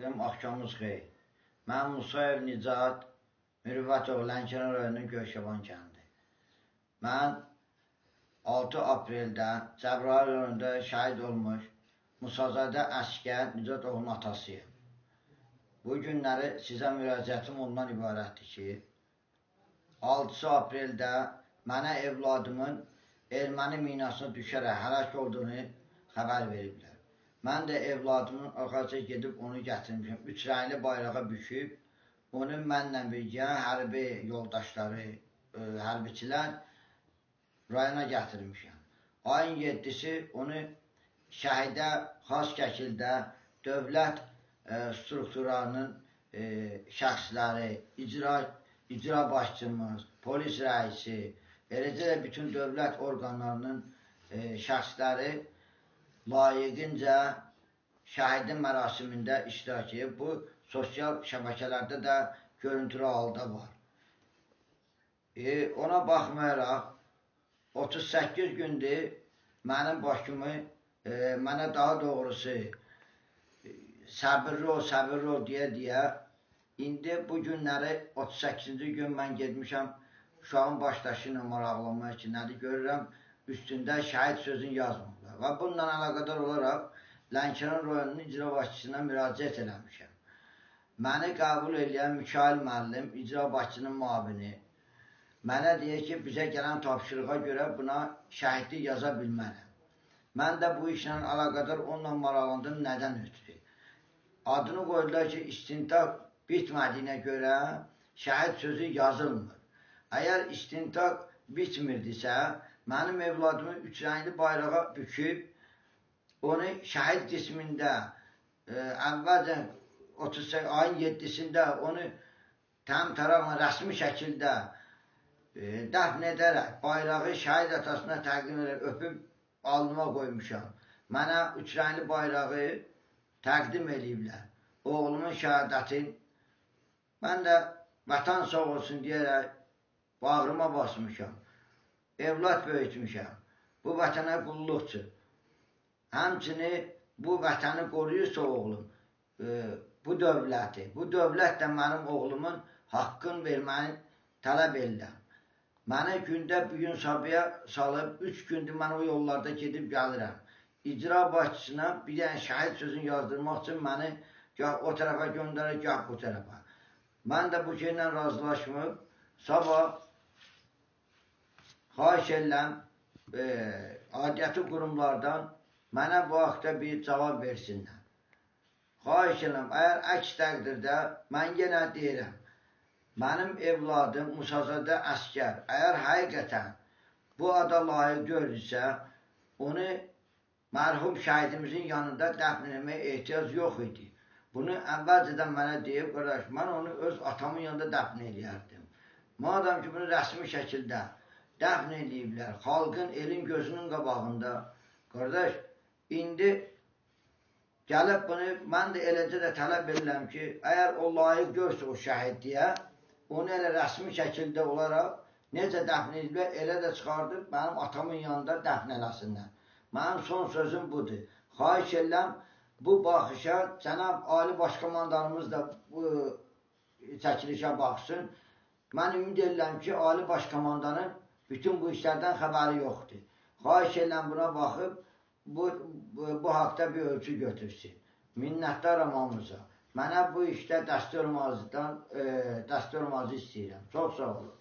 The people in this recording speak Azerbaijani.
Salam, axşamınız xeyir. Mən Musayev Nicat Mürüvvətov, Lənkəran rayonunun Göyşaban kəndi. Mən 6 apreldə Cəbrayıl rayonunda şəhid olmuş Musazadə Əskər Nicatovun atasıyım. Bu günləri sizə müraciətim ondan ibarətdir ki, 6 apreldə mənə evladımın erməni minasına düşərək həlak olduğunu xəbər veriblər. Mən də evladımın arxaca gedib onu gətirmişəm. 3 rəngli bayrağa büküb, onu mənlə birgə hərbi yoldaşları, hərbiçilər rayona gətirmişəm. Ayın 7-si onu şəhidə xas şəkildə dövlət strukturlarının şəxsləri, icra başçımız, polis rəisi, eləcə də bütün dövlət orqanlarının şəxsləri layiqincə şəhidin mərasimində iştirak edib. Bu, sosial şəbəkələrdə də görüntülü halda var. Ona baxmayaraq, 38 gündür mənim başımı, mənə daha doğrusu səbirli ol deyə, indi bu günləri 38-ci gün mən getmişəm uşağın başdaşı ilə maraqlanmaq ki, nədir görürəm, üstündə şəhid sözünü yazmırlar. Və bununla əlaqədar olaraq Lənkəran rayonunun icra başçısına müraciət eləmişəm. Məni qəbul edən Mikail müəllim, icra başçının müavini, mənə deyir ki, bizə gələn tapşırığa görə buna şəhidlik yaza bilmərəm. Mən də bu işlə əlaqədar onunla maraqlandım, nədən ötürü? Adını qoydular ki, istintaq bitmədiyinə görə şəhid sözü yazılmır. Əgər istintaq bitmirdisə, mənim evladımı 3 rəngli bayrağa büküb, onu şəhid qismində əvvəlcə ayın 7-sində onu təmtəraqla rəsmi şəkildə dəfn edərək, bayrağı şəhid atasına təqdim edərək, öpüb alnıma qoymuşam. Mənə 3 rəngli bayrağı təqdim ediblər. Oğlumun şəhadətin. Mən də vətən sağ olsun deyərək bağrıma basmışam. Evlad böyütmüşəm. Bu vətənə qulluqçu. Həmçinin bu vətəni qoruyursa oğlum, bu dövləti, bu dövlət də mənim oğlumun haqqını verməni tələb edirəm. Məni gündə bir gün sabıya salıb, 3 gündür mən o yollarda gedib gəlirəm. İcra başçısına bir dənə şəhid sözünü yazdırmaq üçün məni gah o tərəfə göndərir, gah bu tərəfə. Mən də bu şeylə razılaşmıb, sabah xahiş edirəm, aidiyyəti qurumlardan mənə bu haqda bir cavab versinlər. Xahiş edirəm, əgər əks təqdirdə mən yenə deyirəm, mənim evladım Musazadə Əskər, əgər həqiqətən bu ada layiq görürsə, onu mərhum şəhidimizin yanında dəfn etməyə ehtiyac yox idi. Bunu əvvəlcədən mənə deyib, qardaş, mən onu öz atamın yanında dəfn edərdim. Madəm ki, bunu rəsmi şəkildə dəfn ediblər, xalqın, elin gözünün qabağında, qardaş, indi gəlib bunu, mən də eləcə də tələb edirəm ki, əgər o layiq görsə o şəhidliyə, onu elə rəsmi şəkildə olaraq necə dəfn ediblər, elə də çıxardıb mənim atamın yanında dəfn eləsinlər. Mənim son sözüm budur. Xahiş edirəm, bu baxışa cənab Ali Başkomandanımız da bu çəkilişə baxsın. Mən ümid edirəm ki, Ali Başkomandanın bütün bu işlərdən xəbəri yoxdur. Xahiş edirəm buna baxıb, bu haqda bir ölçü götürsün. Minnətdaram hamınıza. Mənə bu işdə dəstək olmanızı istəyirəm. Çox sağ olun.